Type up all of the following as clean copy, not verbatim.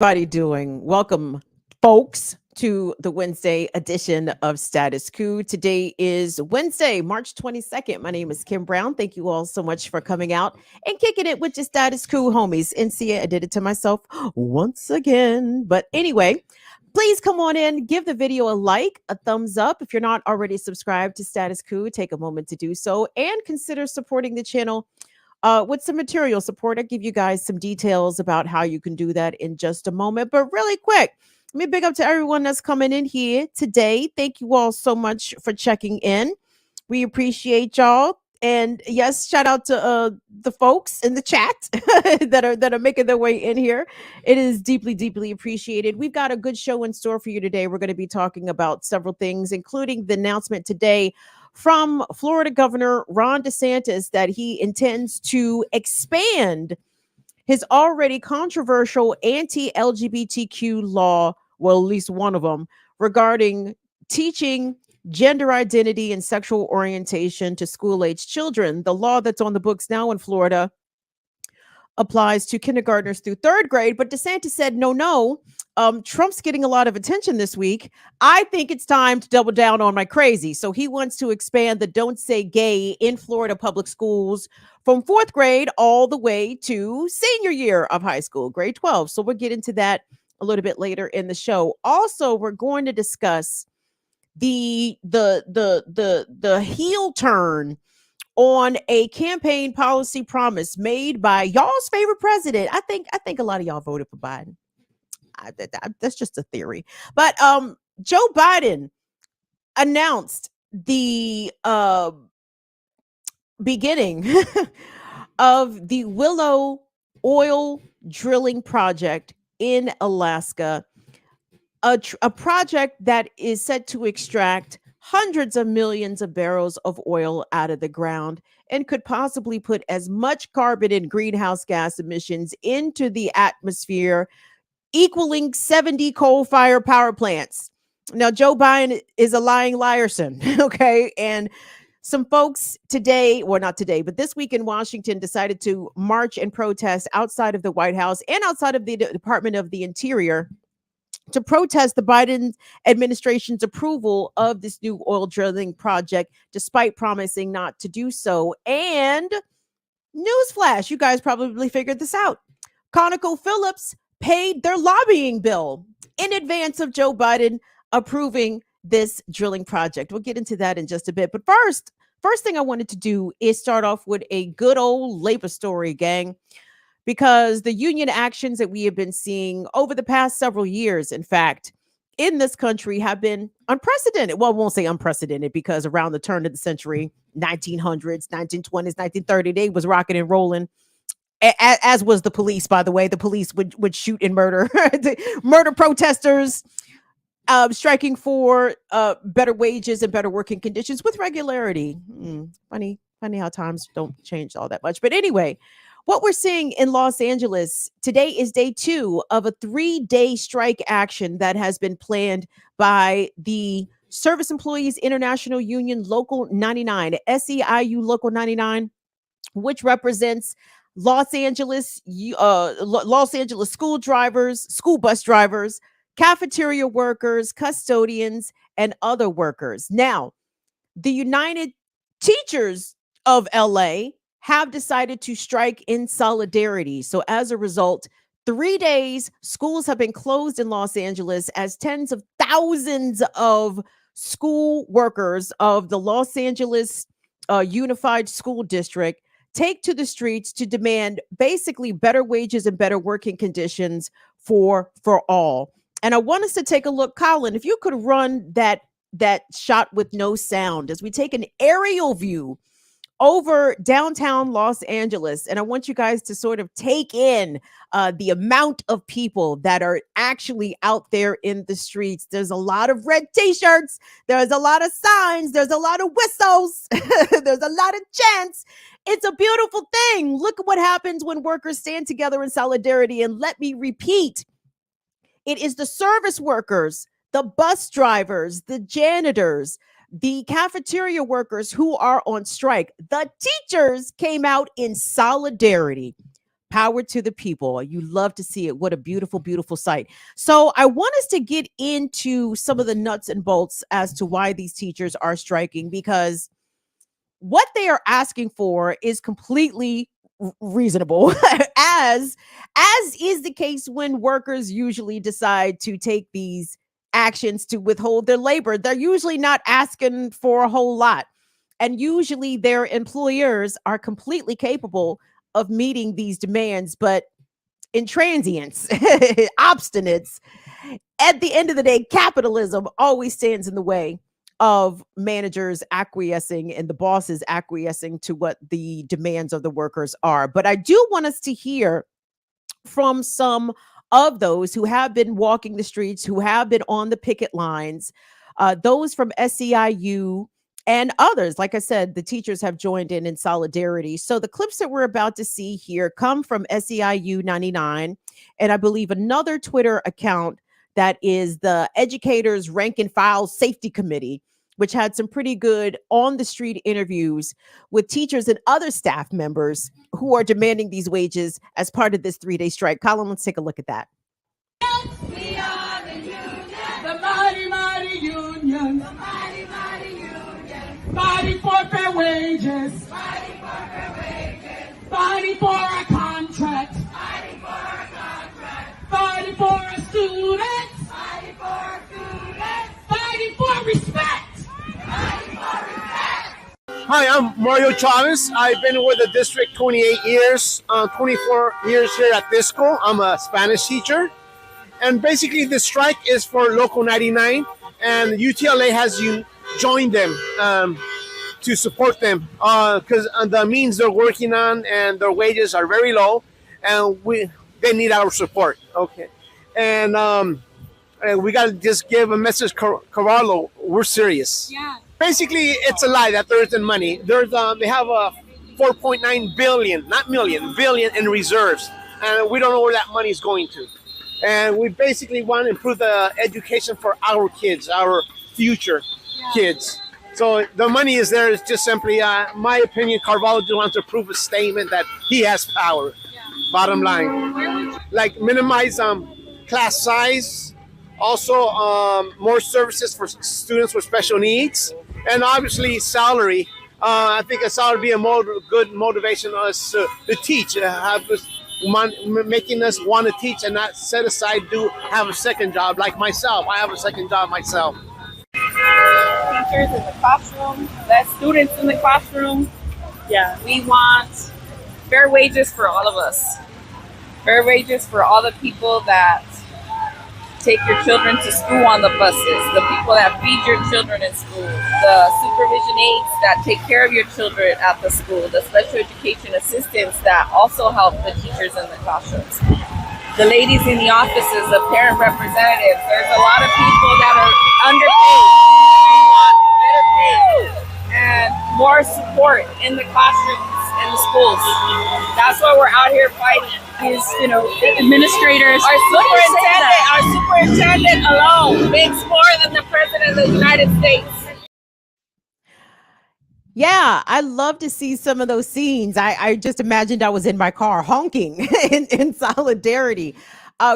Everybody doing? Welcome, folks, to the Wednesday edition of Status Coup. Today is Wednesday, March 22nd. My name is Kim Brown. Thank you all so much for coming out and kicking it with your Status Coup homies. And see, I did it to myself once again. But anyway, please come on in, give the video a like, a thumbs up. If you're not already subscribed to Status Coup, take a moment to do so and consider supporting the channel with some material support. I'll give you guys some details about how you can do that in just a moment. But really quick, let me big up to everyone that's coming in here today. Thank you all so much for checking in. We appreciate y'all. And yes, shout out to the folks in the chat that are making their way in here. It is deeply, deeply appreciated. We've got a good show in store for you today. We're going to be talking about several things, including the announcement today from Florida Governor Ron DeSantis that he intends to expand his already controversial anti-LGBTQ law, well, at least one of them, regarding teaching gender identity and sexual orientation to school-age children. The law that's on the books now in Florida applies to kindergartners through third grade, but DeSantis said, no, Trump's getting a lot of attention this week. I think it's time to double down on my crazy. So he wants to expand the Don't Say Gay in Florida public schools from fourth grade all the way to senior year of high school, grade 12. So we'll get into that a little bit later in the show. Also, we're going to discuss the heel turn on a campaign policy promise made by y'all's favorite president. I think a lot of y'all voted for Biden. That's just a theory. But Joe Biden announced the beginning of the Willow oil drilling project in Alaska, a project that is set to extract hundreds of millions of barrels of oil out of the ground and could possibly put as much carbon and greenhouse gas emissions into the atmosphere, equaling 70 coal-fired power plants. Now, Joe Biden is a lying liarson, okay? And some folks today, well, not today, but this week in Washington decided to march and protest outside of the White House and outside of the Department of the Interior to protest the Biden administration's approval of this new oil drilling project, despite promising not to do so. And newsflash, you guys probably figured this out. ConocoPhillips paid their lobbying bill in advance of Joe Biden approving this drilling project. We'll get into that in just a bit. But first thing I wanted to do is start off with a good old labor story, gang, because the union actions that we have been seeing over the past several years, in fact, in this country have been unprecedented. Well, I won't say unprecedented because around the turn of the century, 1900s, 1920s, 1930, they was rocking and rolling. As was the police, by the way. The police would shoot and murder murder protesters, striking for better wages and better working conditions with regularity. Funny how times don't change all that much. But anyway, what we're seeing in Los Angeles today is day 2 of a 3-day strike action that has been planned by the Service Employees International Union Local 99, SEIU Local 99, which represents Los Angeles school drivers, school bus drivers, cafeteria workers, custodians, and other workers. Now, the United Teachers of LA have decided to strike in solidarity. So as a result, 3 days, schools have been closed in Los Angeles as tens of thousands of school workers of the Los Angeles Unified School District take to the streets to demand basically better wages and better working conditions for all. And I want us to take a look, Colin, if you could run that shot with no sound as we take an aerial view over downtown Los Angeles. And I want you guys to sort of take in the amount of people that are actually out there in the streets. There's a lot of red t-shirts. There's a lot of signs. There's a lot of whistles. There's a lot of chants. It's a beautiful thing. Look at what happens when workers stand together in solidarity. And let me repeat, it is the service workers, the bus drivers, the janitors, the cafeteria workers who are on strike. The teachers came out in solidarity. Power to the people. You love to see it. What a beautiful, beautiful sight. So I want us to get into some of the nuts and bolts as to why these teachers are striking, because what they are asking for is completely reasonable, as is the case when workers usually decide to take these actions to withhold their labor. They're usually not asking for a whole lot, and usually their employers are completely capable of meeting these demands, but intransients, obstinates, at the end of the day, capitalism always stands in the way of managers acquiescing and the bosses acquiescing to what the demands of the workers are. But I do want us to hear from some of those who have been walking the streets, who have been on the picket lines, those from SEIU and others. Like I said, the teachers have joined in solidarity. So the clips that we're about to see here come from SEIU 99, and I believe another Twitter account that is the Educators Rank and File Safety Committee, which had some pretty good on the street interviews with teachers and other staff members who are demanding these wages as part of this 3-day strike. Colin, let's take a look at that. We are the union, the mighty, mighty union, the mighty, mighty union, fighting for fair wages, fighting for fair wages, fighting for our contracts, fighting for our contracts, fighting for our students, fighting for our students, fighting for respect. Hi, I'm Mario Chavez. I've been with the district 28 years, 24 years here at this school. I'm a Spanish teacher. And basically the strike is for Local 99, and UTLA has joined them to support them because the means they're working on and their wages are very low, and they need our support. Okay. And we got to just give a message, Carvalho, we're serious. Yeah. Basically, it's a lie that there isn't money. They have a 4.9 billion, not million, billion in reserves, and we don't know where that money is going to. And we basically want to improve the education for our kids, our future kids. So the money is there. It's just simply, my opinion, Carvalho just wants to prove a statement that he has power. Yeah. Bottom line, like minimize class size, also more services for students with special needs, and obviously salary. I think a salary would be a good motivation for us to teach, making us want to teach and not set aside have a second job like myself. I have a second job myself. Teachers in the classroom, less students in the classroom. Yeah, we want fair wages for all of us. Fair wages for all the people that take your children to school on the buses, the people that feed your children in school, the supervision aides that take care of your children at the school, the special education assistants that also help the teachers in the classrooms, the ladies in the offices, the parent representatives. There's a lot of people that are underpaid. We want better pay and more support in the classrooms, in the schools. That's why we're out here fighting. Is, administrators. Our superintendent alone makes more than the president of the United States. Yeah, I love to see some of those scenes. I just imagined I was in my car honking in solidarity.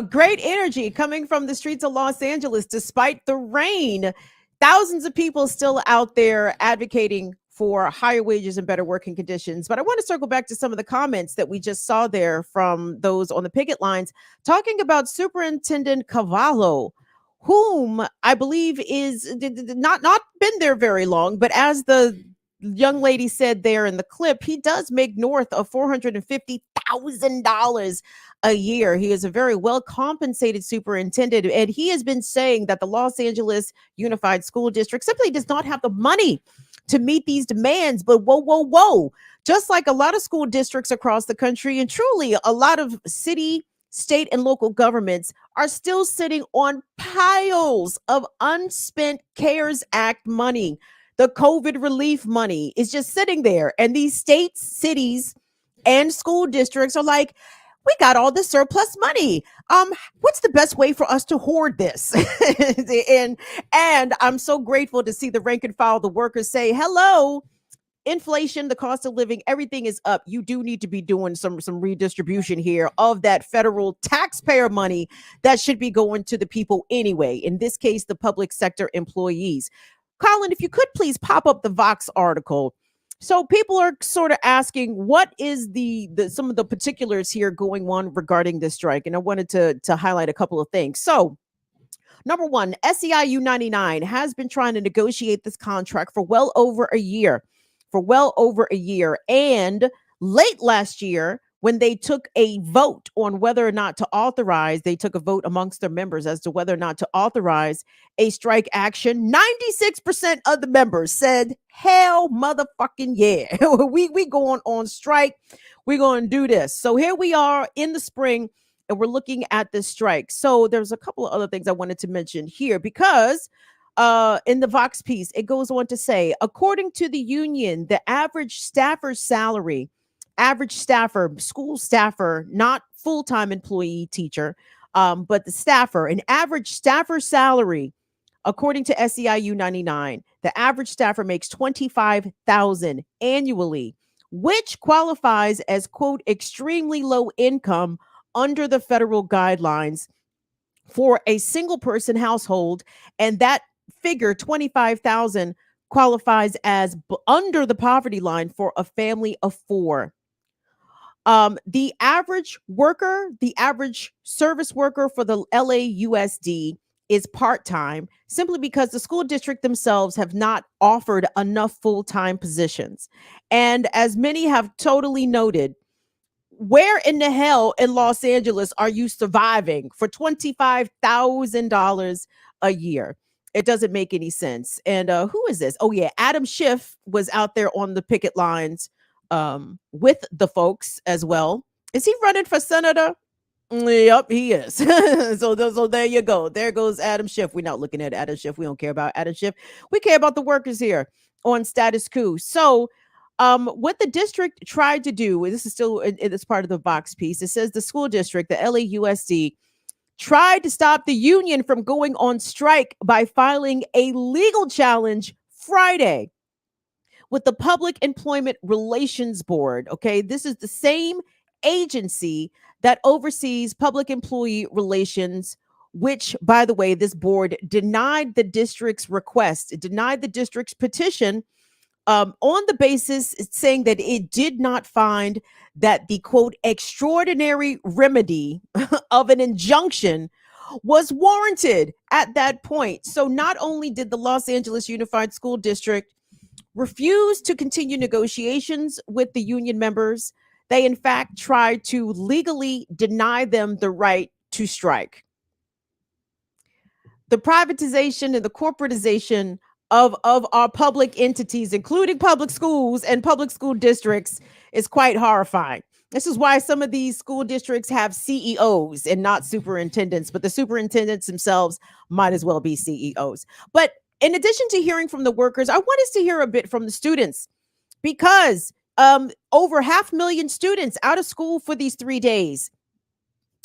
Great energy coming from the streets of Los Angeles despite the rain. Thousands of people still out there advocating for higher wages and better working conditions. But I want to circle back to some of the comments that we just saw there from those on the picket lines talking about Superintendent Carvalho, whom I believe is not been there very long, but as the young lady said there in the clip, he does make north of $450,000 a year. He is a very well compensated superintendent, and he has been saying that the Los Angeles Unified School District simply does not have the money to meet these demands. But whoa, just like a lot of school districts across the country, and truly a lot of city, state, and local governments are still sitting on piles of unspent CARES Act money. The COVID relief money is just sitting there, and these states, cities, and school districts are like, we got all this surplus money. What's the best way for us to hoard this? and I'm so grateful to see the rank and file, the workers say, hello, inflation, the cost of living, everything is up. You do need to be doing some redistribution here of that federal taxpayer money that should be going to the people anyway. In this case, the public sector employees. Colin, if you could please pop up the Vox article. So people are sort of asking, what is the some of the particulars here going on regarding this strike? And I wanted to highlight a couple of things. So number one, SEIU 99 has been trying to negotiate this contract for well over a year. And late last year, when they took a vote on whether or not to authorize, they took a vote amongst their members as to whether or not to authorize a strike action. 96% of the members said, hell motherfucking yeah. we going on strike. We're going to do this. So here we are in the spring, and we're looking at this strike. So there's a couple of other things I wanted to mention here, because in the Vox piece, it goes on to say, according to the union, the average staffer salary, school staffer, not full-time employee teacher, but the staffer, an average staffer salary, according to SEIU 99, the average staffer makes $25,000 annually, which qualifies as, quote, extremely low income under the federal guidelines for a single person household. And that figure, 25,000, qualifies as under the poverty line for a family of four. The average service worker for the LAUSD is part-time, simply because the school district themselves have not offered enough full-time positions. And as many have totally noted, where in the hell in Los Angeles are you surviving for $25,000 a year? It doesn't make any sense. And who is this? Oh yeah, Adam Schiff was out there on the picket lines with the folks as well. Is he running for senator? Yep, he is. So there you go. There goes Adam Schiff. We're not looking at Adam Schiff. We don't care about Adam Schiff. We care about the workers here on Status Coup. So what the district tried to do, this is still in this part of the Vox piece, it says the school district, the LAUSD, tried to stop the union from going on strike by filing a legal challenge Friday with the Public Employment Relations Board. Okay, this is the same agency that oversees public employee relations, which, by the way, this board denied the district's request. It denied the district's petition on the basis saying that it did not find that the, quote, extraordinary remedy of an injunction was warranted at that point. So not only did the Los Angeles Unified School District refuse to continue negotiations with the union members, they in fact tried to legally deny them the right to strike. The privatization and the corporatization of our public entities, including public schools and public school districts, is quite horrifying. This is why some of these school districts have CEOs and not superintendents, but the superintendents themselves might as well be CEOs. But in addition to hearing from the workers, I want us to hear a bit from the students, because over 500,000 students out of school for these 3 days.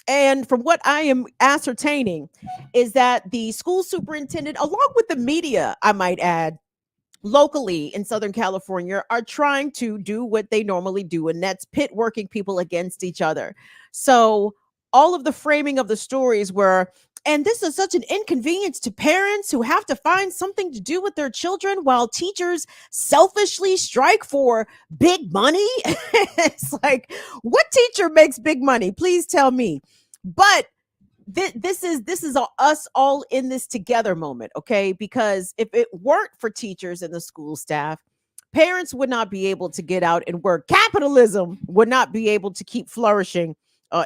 And from what I am ascertaining is that the school superintendent, along with the media, I might add, locally in Southern California, are trying to do what they normally do, and that's pit working people against each other. So all of the framing of the stories were, and this is such an inconvenience to parents who have to find something to do with their children while teachers selfishly strike for big money. It's like, what teacher makes big money? Please tell me. But this is us all in this together moment, okay? Because if it weren't for teachers and the school staff, parents would not be able to get out and work. Capitalism would not be able to keep flourishing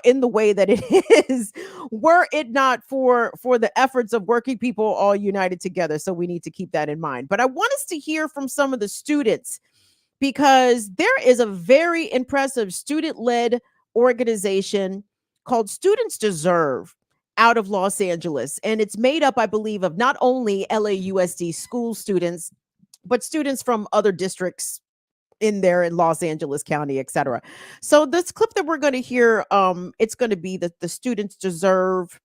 in the way that it is, were it not for the efforts of working people all united together. So we need to keep that in mind. But I want us to hear from some of the students, because there is a very impressive student-led organization called Students Deserve out of Los Angeles. And it's made up, I believe, of not only LAUSD school students, but students from other districts in there in Los Angeles County, etc. So this clip that we're going to hear, it's going to be the Students Deserve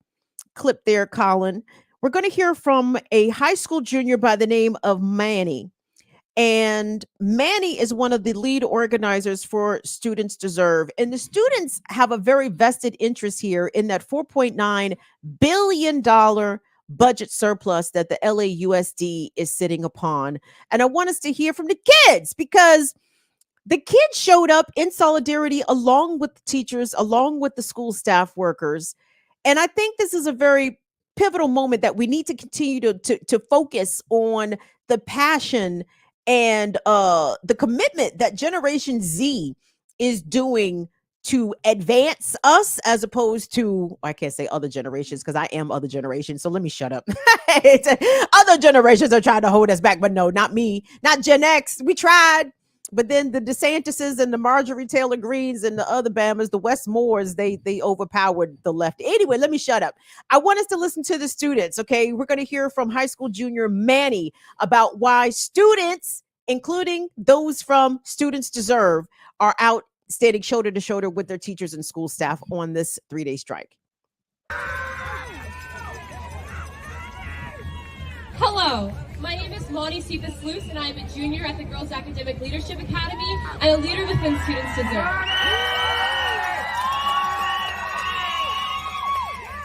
clip there, Colin. We're going to hear from a high school junior by the name of Manny. And Manny is one of the lead organizers for Students Deserve. And the students have a very vested interest here in that $4.9 billion budget surplus that the LAUSD is sitting upon. And I want us to hear from the kids, because the kids showed up in solidarity along with the teachers, along with the school staff workers. And I think this is a very pivotal moment that we need to continue to focus on the passion and the commitment that Generation Z is doing to advance us, as opposed to, I can't say other generations because I am other generations, so let me shut up. Other generations are trying to hold us back, but no, not me, not Gen X. We tried. But then the DeSantises and the Marjorie Taylor Greens and the other Bammers, the Westmores, they overpowered the left. Anyway, let me shut up. I want us to listen to the students, okay? We're going to hear from high school junior Manny about why students, including those from Students Deserve, are out standing shoulder to shoulder with their teachers and school staff on this 3-day strike. Hello, my name is Monty Cephas-Luce, and I am a junior at the Girls Academic Leadership Academy and a leader within Students Deserve.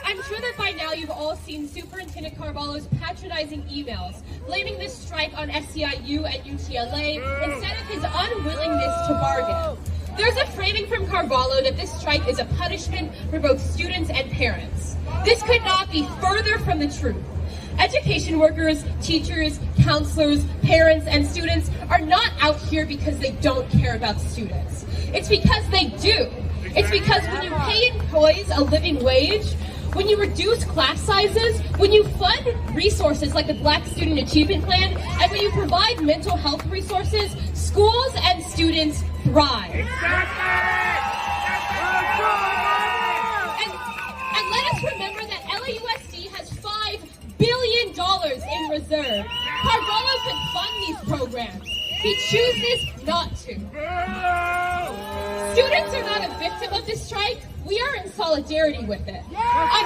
I'm sure that by now you've all seen Superintendent Carvalho's patronizing emails blaming this strike on SEIU and UTLA instead of his unwillingness to bargain. There's a framing from Carvalho that this strike is a punishment for both students and parents. This could not be further from the truth. Education workers, teachers, counselors, parents, and students are not out here because they don't care about students. It's because they do. It's because when you pay employees a living wage, when you reduce class sizes, when you fund resources like the Black Student Achievement Plan, and when you provide mental health resources, schools and students thrive. And let us remember that LAUSD has $5 billion in reserve. Carvalho could fund these programs. He chooses not to. Students are not a victim of this strike. We are in solidarity with it. I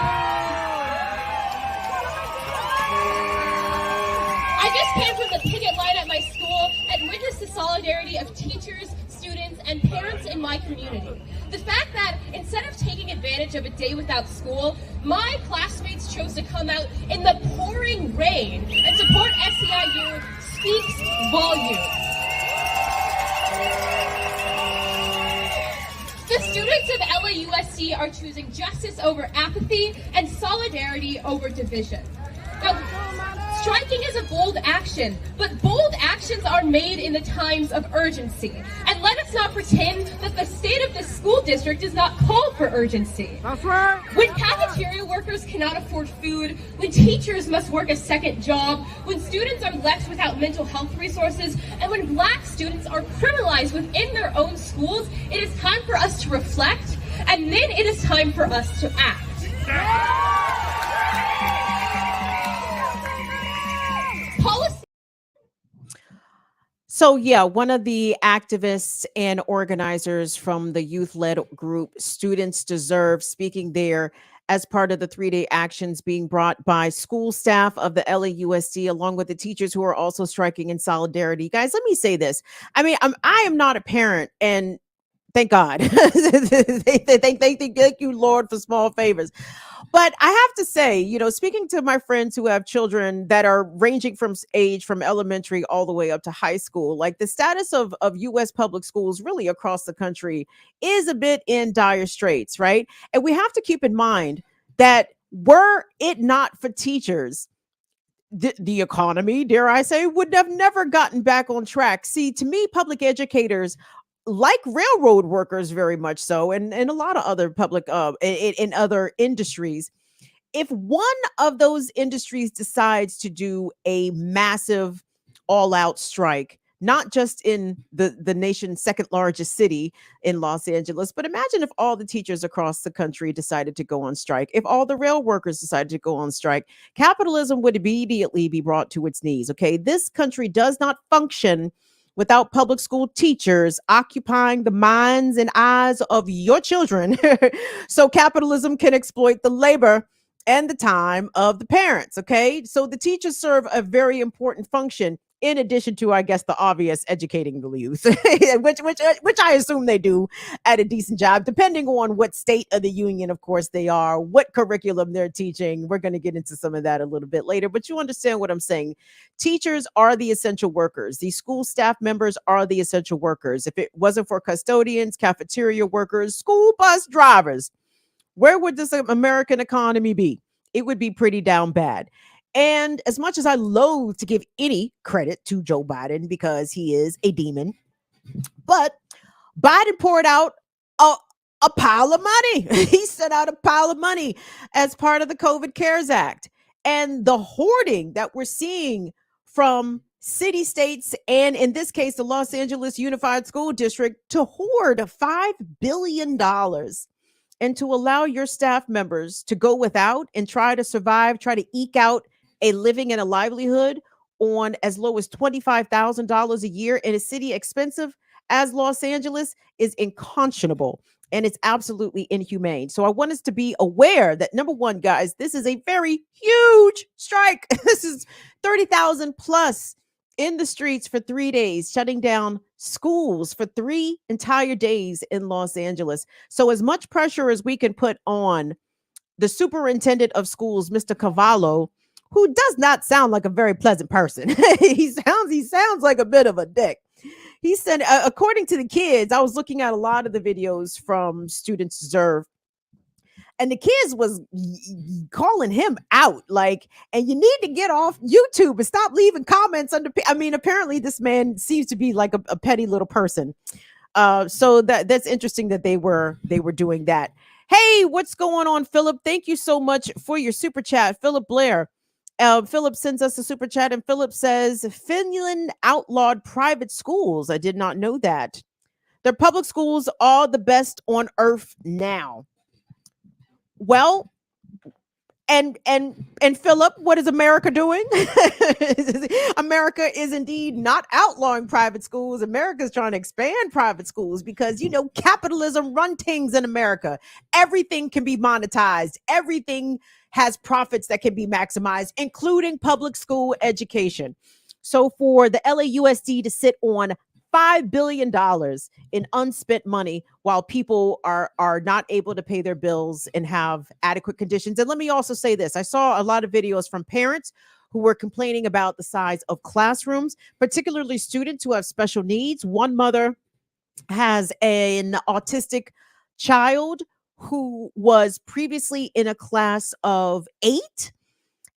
just came from the picket line at my school and witnessed the solidarity of teachers, students, and parents in my community. The fact that instead of taking advantage of a day without school, my classmates chose to come out in the pouring rain and support SEIU speaks volumes. The students of LAUSD are choosing justice over apathy and solidarity over division. Now, striking is a bold action, but bold actions are made in the times of urgency. And let us not pretend that the state of this school district does not call for urgency. That's right. When cafeteria workers cannot afford food, when teachers must work a second job, when students are left without mental health resources, and when Black students are criminalized within their own schools, it is time for us to reflect, and then it is time for us to act. So yeah, one of the activists and organizers from the youth-led group Students Deserve, speaking there as part of the 3-day actions being brought by school staff of the LAUSD, along with the teachers who are also striking in solidarity. Guys, let me say this. I mean, I am not a parent, and thank God. Thank you, Lord, for small favors. But I have to say, you know, speaking to my friends who have children that are ranging from age from elementary all the way up to high school, like the status of U.S. public schools really across the country is a bit in dire straits, right? And we have to keep in mind that were it not for teachers, the economy, dare I say, would have never gotten back on track. See, to me, public educators, like railroad workers, very much so, and a lot of other public in other industries, if one of those industries decides to do a massive all-out strike, not just in the nation's second largest city in Los Angeles, but imagine if all the teachers across the country decided to go on strike, if all the rail workers decided to go on strike, capitalism would immediately be brought to its knees. Okay, this country does not function without public school teachers occupying the minds and eyes of your children so capitalism can exploit the labor and the time of the parents. Okay, so the teachers serve a very important function in addition to, I guess, the obvious educating the youth, which I assume they do at a decent job, depending on what state of the union, of course, they are, what curriculum they're teaching. We're going to get into some of that a little bit later, but you understand what I'm saying. Teachers are the essential workers. These school staff members are the essential workers. If it wasn't for custodians, cafeteria workers, school bus drivers, where would this American economy be? It would be pretty down bad. And as much as I loathe to give any credit to Joe Biden because he is a demon, but Biden poured out a pile of money. He sent out a pile of money as part of the COVID CARES Act. And the hoarding that we're seeing from city states, and in this case, the Los Angeles Unified School District, to hoard $5 billion and to allow your staff members to go without and try to survive, try to eke out a living and a livelihood on as low as $25,000 a year in a city expensive as Los Angeles is unconscionable, and it's absolutely inhumane. So I want us to be aware that, number one, guys, this is a very huge strike. This is 30,000 plus in the streets for 3 days, shutting down schools for 3 entire days in Los Angeles. So as much pressure as we can put on the superintendent of schools, Mr. Cavallo, who does not sound like a very pleasant person. he sounds like a bit of a dick. He said, according to the kids, I was looking at a lot of the videos from Students Deserve, and the kids was calling him out, like, and you need to get off YouTube and stop leaving comments under. I mean, apparently this man seems to be like a petty little person. So that's interesting that they were doing that. Hey, what's going on, Philip? Thank you so much for your super chat, Philip Blair. Philip sends us a super chat, and Philip says, Finland outlawed private schools. I did not know that. Their public schools are the best on earth now. Well, and Philip, what is America doing? America is indeed not outlawing private schools. America is trying to expand private schools because, you know, capitalism run things in America. Everything can be monetized. Everything has profits that can be maximized, including public school education. So for the LAUSD to sit on $5 billion in unspent money while people are not able to pay their bills and have adequate conditions. And let me also say this. I saw a lot of videos from parents who were complaining about the size of classrooms, particularly students who have special needs. One mother has an autistic child who was previously in a class of 8.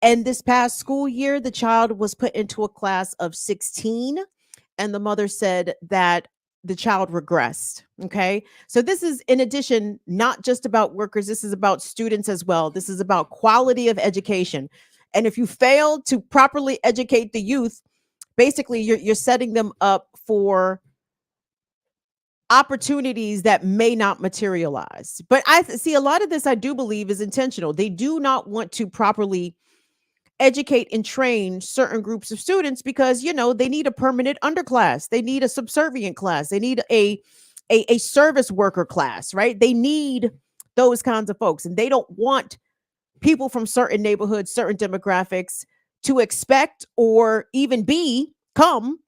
And this past school year, the child was put into a class of 16. And the mother said that the child regressed. Okay. So this is, in addition, not just about workers. This is about students as well. This is about quality of education. And if you fail to properly educate the youth, basically you're setting them up for opportunities that may not materialize. But I see a lot of this, I do believe, is intentional. They do not want to properly educate and train certain groups of students because, you know, they need a permanent underclass. They need a subservient class. They need a service worker class, right? They need those kinds of folks. And they don't want people from certain neighborhoods, certain demographics to expect or even become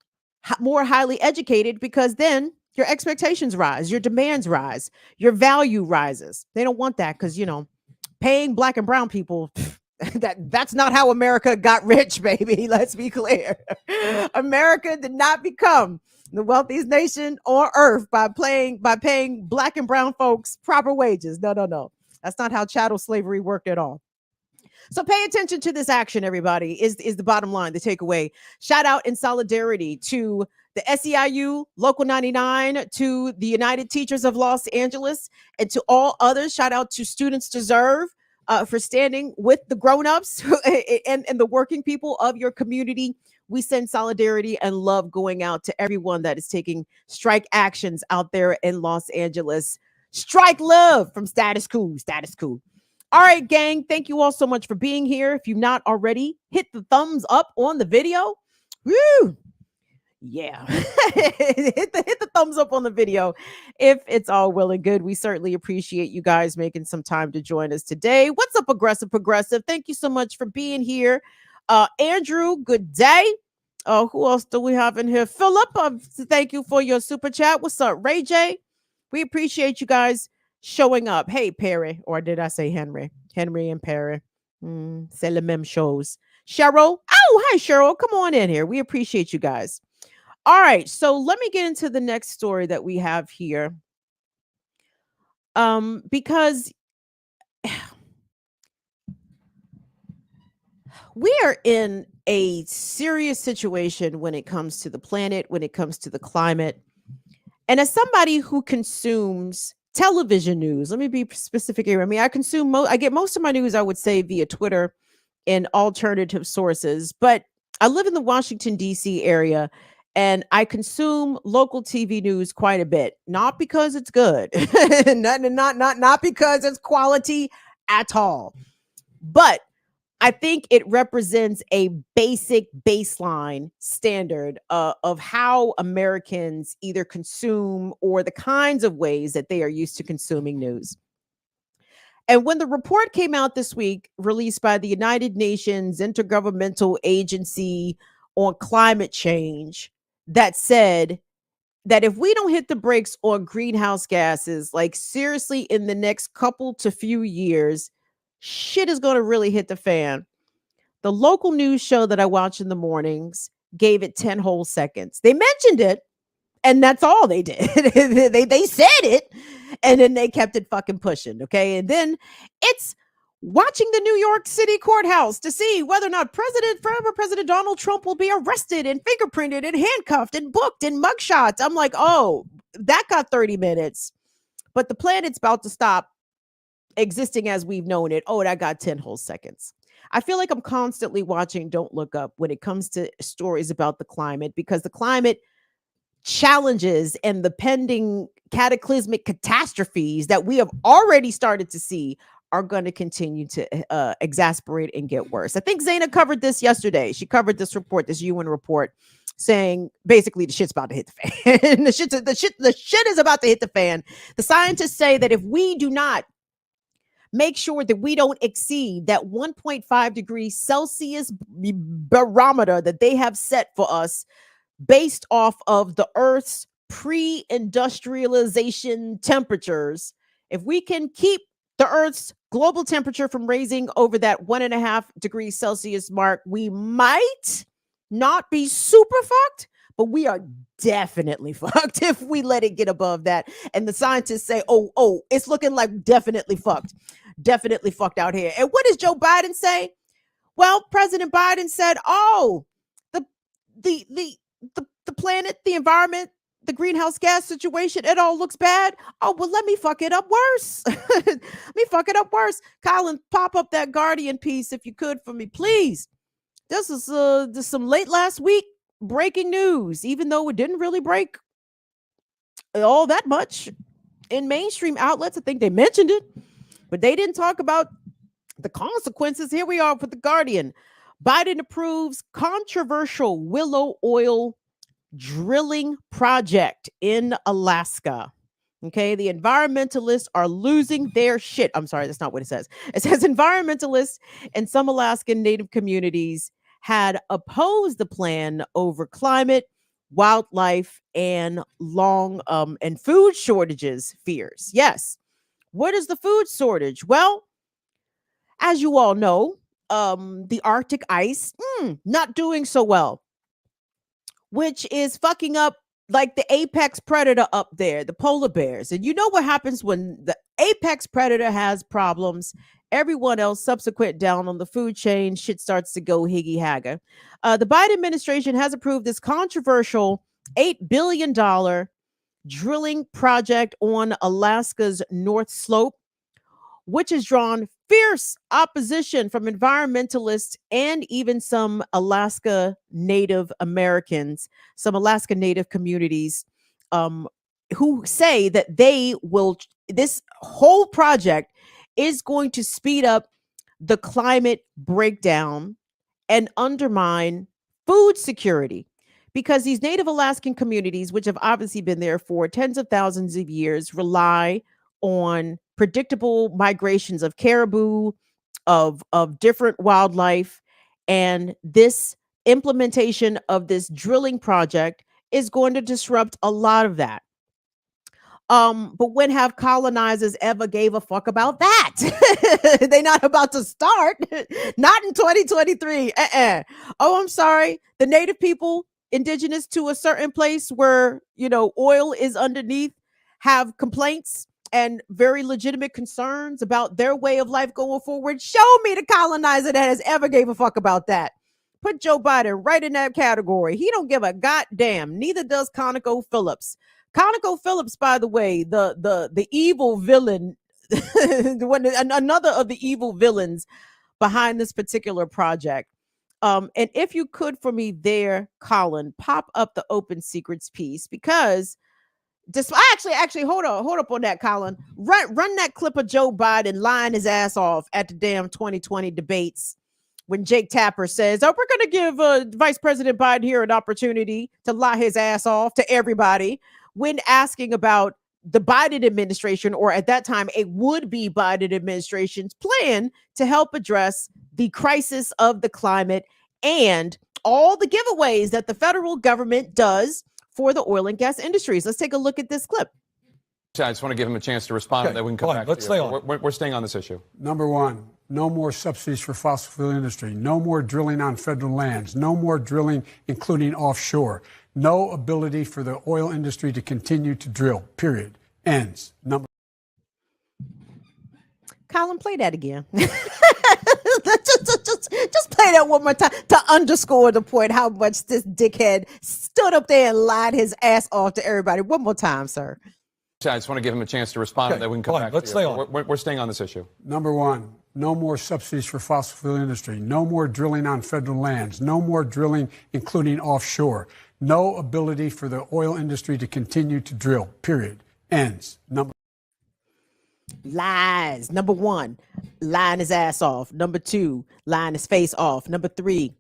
more highly educated, because then your expectations rise, your demands rise, your value rises. They don't want that because, you know, paying Black and brown people, that's not how America got rich, baby. Let's be clear. America did not become the wealthiest nation on earth by paying Black and brown folks proper wages. No. That's not how chattel slavery worked at all. So pay attention to this action, everybody, is the bottom line, the takeaway. Shout out in solidarity to the SEIU, Local 99, to the United Teachers of Los Angeles, and to all others. Shout out to Students Deserve for standing with the grown-ups and the working people of your community. We send solidarity and love going out to everyone that is taking strike actions out there in Los Angeles. Strike love from Status Coup. Status Coup. All right, gang. Thank you all so much for being here. If you've not already, hit the thumbs up on the video. Woo! Yeah. hit the thumbs up on the video if it's all well and good. We certainly appreciate you guys making some time to join us today. What's up, Aggressive Progressive? Thank you so much for being here. Andrew, good day. Oh, who else do we have in here? Philip, thank you for your super chat. What's up, Ray J? We appreciate you guys showing up. Hey, Perry, or did I say Henry? Henry and Perry. C'est le même chose. Cheryl. Oh, hi, Cheryl. Come on in here. We appreciate you guys. All right, so let me get into the next story that we have here. Because we are in a serious situation when it comes to the planet, when it comes to the climate. And as somebody who consumes television news, let me be specific here. I mean, I get most of my news, I would say, via Twitter and alternative sources, but I live in the Washington, D.C. area, and I consume local TV news quite a bit. Not because it's good, not because it's quality at all, but I think it represents a basic baseline standard of how Americans either consume or the kinds of ways that they are used to consuming news. And when the report came out this week, released by the United Nations Intergovernmental Agency on Climate Change, that said that if we don't hit the brakes on greenhouse gases, like seriously, in the next couple to few years, shit is going to really hit the fan. The local news show that I watch in the mornings gave it 10 whole seconds. They mentioned it, and that's all they did. they said it, and then they kept it fucking pushing. Okay. And then it's watching the New York City courthouse to see whether or not forever President Donald Trump will be arrested and fingerprinted and handcuffed and booked and mugshots. I'm like, oh, that got 30 minutes, but the planet's about to stop existing as we've known it. Oh, that got 10 whole seconds. I feel like I'm constantly watching Don't Look Up when it comes to stories about the climate, because the climate challenges and the pending cataclysmic catastrophes that we have already started to see are going to continue to exasperate and get worse. I think Zaina covered this yesterday. She covered this report, this UN report, saying basically the shit's about to hit the fan. the shit is about to hit the fan. The scientists say that if we do not make sure that we don't exceed that 1.5 degrees Celsius barometer that they have set for us based off of the Earth's pre-industrialization temperatures, if we can keep the Earth's global temperature from raising over that 1.5 degrees Celsius mark, we might not be super fucked, but we are definitely fucked if we let it get above that. And the scientists say, oh, it's looking like definitely fucked out here. And what does Joe Biden say? Well, President Biden said, oh, the planet, the environment, the greenhouse gas situation, it all looks bad. Oh, well, let me fuck it up worse. Colin, pop up that Guardian piece if you could for me, please. This is some late last week breaking news, even though it didn't really break all that much in mainstream outlets. I think they mentioned it, but they didn't talk about the consequences. Here we are with the Guardian. Biden approves controversial willow oil drilling project in Alaska. Okay, the environmentalists are losing their shit. I'm sorry, that's not what it says. It says environmentalists and some Alaskan Native communities had opposed the plan over climate, wildlife, and and food shortages fears. Yes. What is the food shortage? Well, as you all know, the Arctic ice not doing so well, which is fucking up like the apex predator up there, the polar bears. And you know what happens when the apex predator has problems? Everyone else subsequent down on the food chain, shit starts to go higgy hagger. The Biden administration has approved this controversial $8 billion drilling project on Alaska's North Slope, which has drawn fierce opposition from environmentalists and even some Alaska Native Americans, some Alaska Native communities, who say that this whole project is going to speed up the climate breakdown and undermine food security. Because these Native Alaskan communities, which have obviously been there for tens of thousands of years, rely on predictable migrations of caribou, of different wildlife, and this implementation of this drilling project is going to disrupt a lot of that. But when have colonizers ever gave a fuck about that? They're not about to start. Not in 2023. Oh, I'm sorry. The native people, indigenous to a certain place where, oil is underneath, have complaints and very legitimate concerns about their way of life going forward. Show me the colonizer that has ever gave a fuck about that. Put Joe Biden right in that category. He don't give a goddamn. Neither does ConocoPhillips. ConocoPhillips, by the way, the evil villain, another of the evil villains behind this particular project. And if you could for me there, Colin, pop up the open secrets piece, because actually hold up on that, Colin. Run that clip of Joe Biden lying his ass off at the damn 2020 debates when Jake Tapper says, "Oh, we're going to give Vice President Biden here an opportunity to lie his ass off to everybody," when asking about the Biden administration, or at that time, a would-be Biden administration's plan to help address the crisis of the climate and all the giveaways that the federal government does for the oil and gas industries. Let's take a look at this clip. I just want to give him a chance to respond, and then we can come back. Let's stay on. We're staying on this issue. Number one, no more subsidies for fossil fuel industry. No more drilling on federal lands. No more drilling, including offshore. No ability for the oil industry to continue to drill. Period. Ends. Colin, play that again. just play that one more time to underscore the point how much this dickhead stood up there and lied his ass off to everybody. One more time, sir. I just want to give him a chance to respond, and then we can come back. Let's stay on. We're staying on this issue. Number one, no more subsidies for fossil fuel industry. No more drilling on federal lands. No more drilling, including offshore. No ability for the oil industry to continue to drill. Period. Ends. Lies. Number one, lying his ass off. Number two, lying his face off. Number three,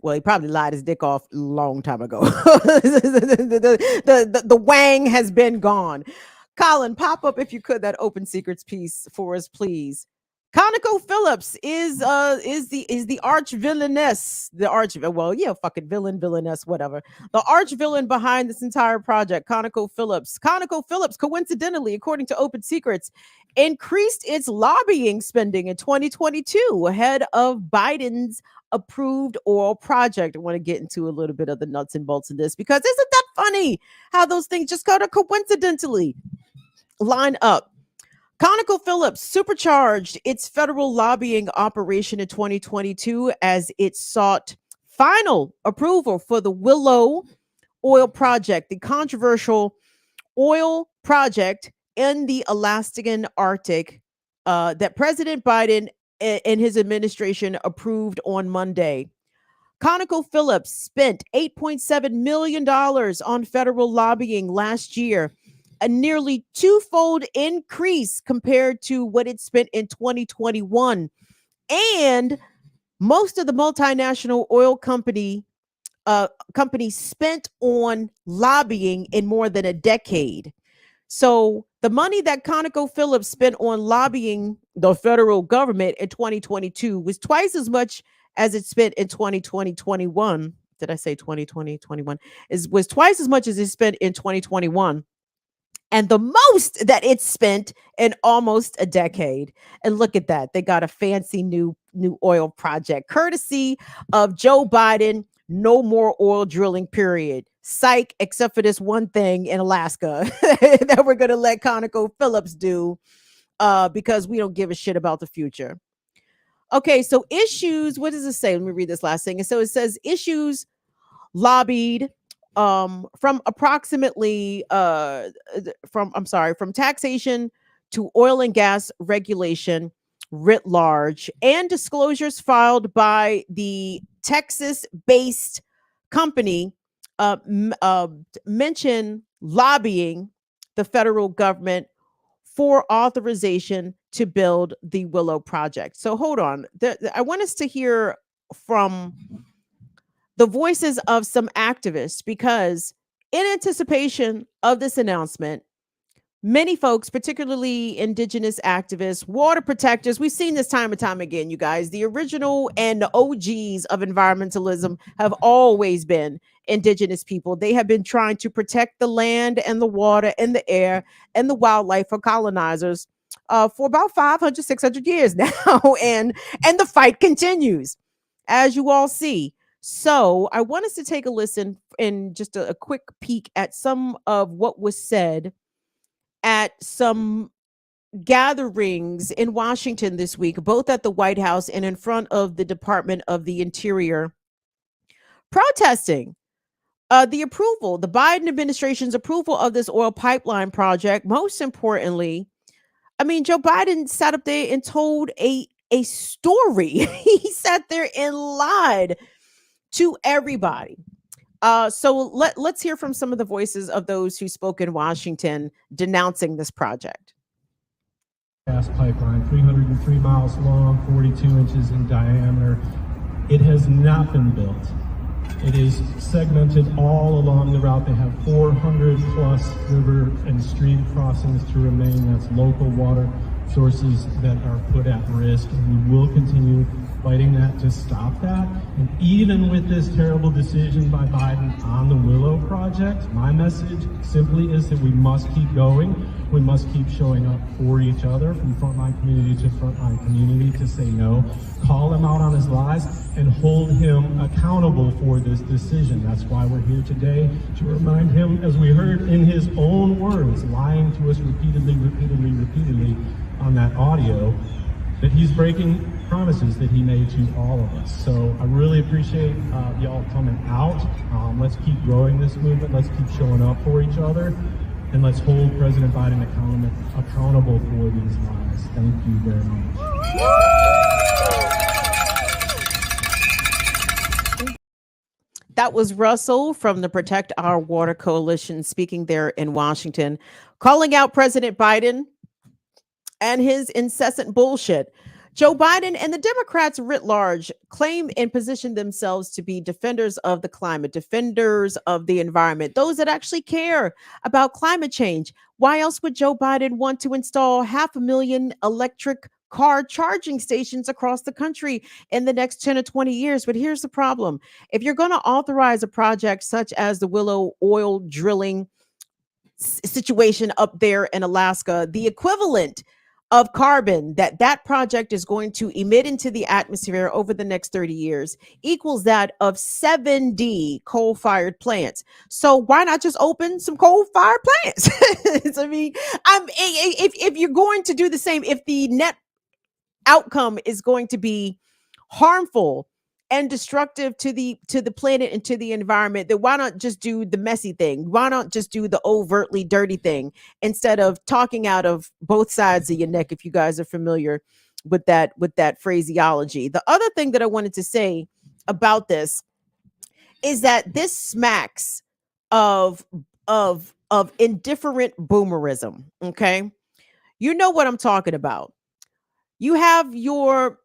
well, he probably lied his dick off a long time ago. the wang has been gone. Colin, pop up, if you could, that open secrets piece for us, please. ConocoPhillips is the arch villainess, fucking villainess, whatever. The arch villain behind this entire project, ConocoPhillips. ConocoPhillips, coincidentally, according to Open Secrets, increased its lobbying spending in 2022 ahead of Biden's approved oil project. I want to get into a little bit of the nuts and bolts of this, because isn't that funny how those things just kind of coincidentally line up? ConocoPhillips supercharged its federal lobbying operation in 2022 as it sought final approval for the Willow oil project, the controversial oil project in the Alaskan Arctic that President Biden and his administration approved on Monday. ConocoPhillips spent $8.7 million on federal lobbying last year, a nearly twofold increase compared to what it spent in 2021. And most of the multinational oil companies spent on lobbying in more than a decade. So the money that ConocoPhillips spent on lobbying the federal government in 2022 was twice as much as it spent in 2021. Did I say 2021? Was twice as much as it spent in 2021. And the most that it's spent in almost a decade. And look at that. They got a fancy new oil project, courtesy of Joe Biden. No more oil drilling, period. Psych, except for this one thing in Alaska that we're going to let ConocoPhillips do because we don't give a shit about the future. Okay, so issues, what does it say? Let me read this last thing. And so it says issues lobbied from approximately from taxation to oil and gas regulation writ large, and disclosures filed by the Texas-based company mention lobbying the federal government for authorization to build the Willow project. So hold on. I want us to hear from the voices of some activists, because in anticipation of this announcement, many folks, particularly indigenous activists, water protectors, we've seen this time and time again, you guys. The original and the OGs of environmentalism have always been indigenous people. They have been trying to protect the land and the water and the air and the wildlife for colonizers for about 500, 600 years now. and the fight continues, as you all see. So I want us to take a listen and just a quick peek at some of what was said at some gatherings in Washington this week, both at the White House and in front of the Department of the Interior, protesting the Biden administration's approval of this oil pipeline project. Most importantly, I mean, Joe Biden sat up there and told a story. He sat there and lied to everybody. So let's hear from some of the voices of those who spoke in Washington denouncing this project. Gas pipeline, 303 miles long, 42 inches in diameter. It has not been built. It is segmented all along the route. They have 400 plus river and stream crossings to remain. That's local water sources that are put at risk, and we will continue fighting that to stop that. And even with this terrible decision by Biden on the Willow project, my message simply is that we must keep going. We must keep showing up for each other, from frontline community to frontline community, to say no, call him out on his lies, and hold him accountable for this decision. That's why we're here today, to remind him, as we heard in his own words, lying to us repeatedly on that audio, that he's breaking promises that he made to all of us. So I really appreciate y'all coming out. Let's keep growing this movement. Let's keep showing up for each other. And let's hold President Biden accountable for these lies. Thank you very much. That was Russell from the Protect Our Water Coalition speaking there in Washington, calling out President Biden and his incessant bullshit. Joe Biden and the Democrats writ large claim and position themselves to be defenders of the climate, defenders of the environment, those that actually care about climate change. Why else would Joe Biden want to install 500,000 electric car charging stations across the country in the next 10 or 20 years? But here's the problem. If you're going to authorize a project such as the Willow oil drilling situation up there in Alaska, the equivalent of carbon that project is going to emit into the atmosphere over the next 30 years equals that of 70 coal-fired plants. So why not just open some coal-fired plants? I mean, if you're going to do the same, if the net outcome is going to be harmful and destructive to the planet and to the environment, then why not just do the messy thing? Why not just do the overtly dirty thing instead of talking out of both sides of your neck, if you guys are familiar with that phraseology? The other thing that I wanted to say about this is that this smacks of indifferent boomerism, okay? You know what I'm talking about. You have your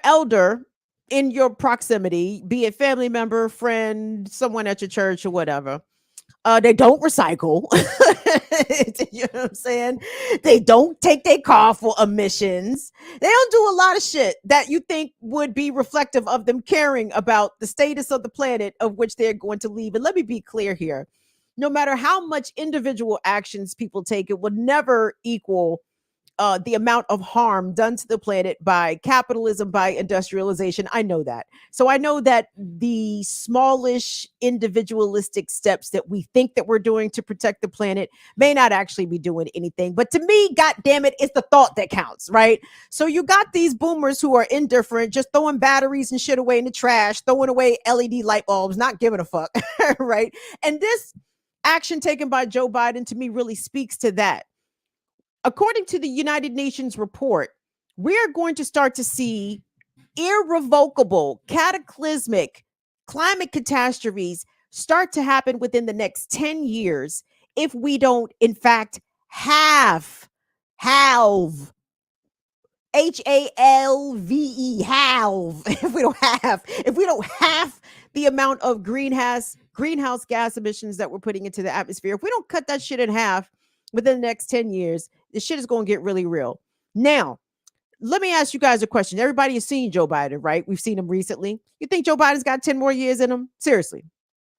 elder in your proximity, be it family member, friend, someone at your church or whatever. They don't recycle. You know what I'm saying? They don't take their car for emissions. They don't do a lot of shit that you think would be reflective of them caring about the status of the planet of which they're going to leave. And let me be clear here. No matter how much individual actions people take, it will never equal the amount of harm done to the planet by capitalism, by industrialization. I know that. So I know that the smallish individualistic steps that we think that we're doing to protect the planet may not actually be doing anything. But to me, God damn it, it's the thought that counts, right? So you got these boomers who are indifferent, just throwing batteries and shit away in the trash, throwing away LED light bulbs, not giving a fuck, right? And this action taken by Joe Biden to me really speaks to that. According to the United Nations report, we are going to start to see irrevocable, cataclysmic climate catastrophes start to happen within the next 10 years if we don't, in fact, halve, halve, if we don't halve the amount of greenhouse gas emissions that we're putting into the atmosphere, if we don't cut that shit in half, within the next 10 years, this shit is going to get really real. Now, let me ask you guys a question. Everybody has seen Joe Biden, right? We've seen him recently. You think Joe Biden's got 10 more years in him? Seriously.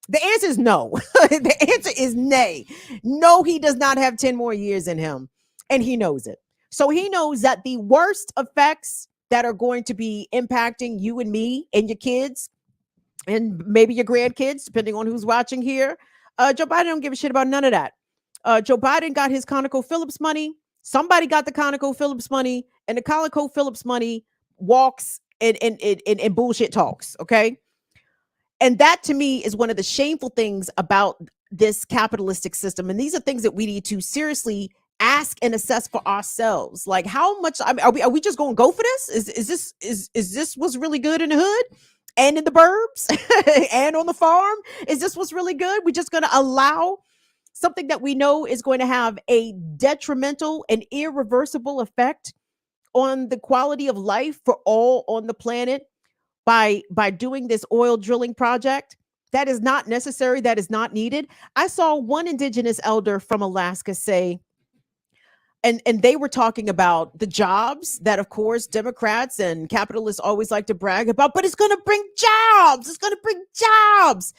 The answer is no. The answer is nay. No, he does not have 10 more years in him. And he knows it. So he knows that the worst effects that are going to be impacting you and me and your kids and maybe your grandkids, depending on who's watching here, Joe Biden don't give a shit about none of that. Joe Biden got his ConocoPhillips money. Somebody got the ConocoPhillips money, and the ConocoPhillips money walks and bullshit talks, okay? And that to me is one of the shameful things about this capitalistic system. And these are things that we need to seriously ask and assess for ourselves. Like, how much are we just going to go for this? Is this what's really good in the hood and in the burbs and on the farm? Is this what's really good? We're just going to allow something that we know is going to have a detrimental and irreversible effect on the quality of life for all on the planet by doing this oil drilling project that is not necessary, that is not needed. I saw one indigenous elder from Alaska say, and they were talking about the jobs that, of course, Democrats and capitalists always like to brag about, but it's going to bring jobs. It's going to bring jobs.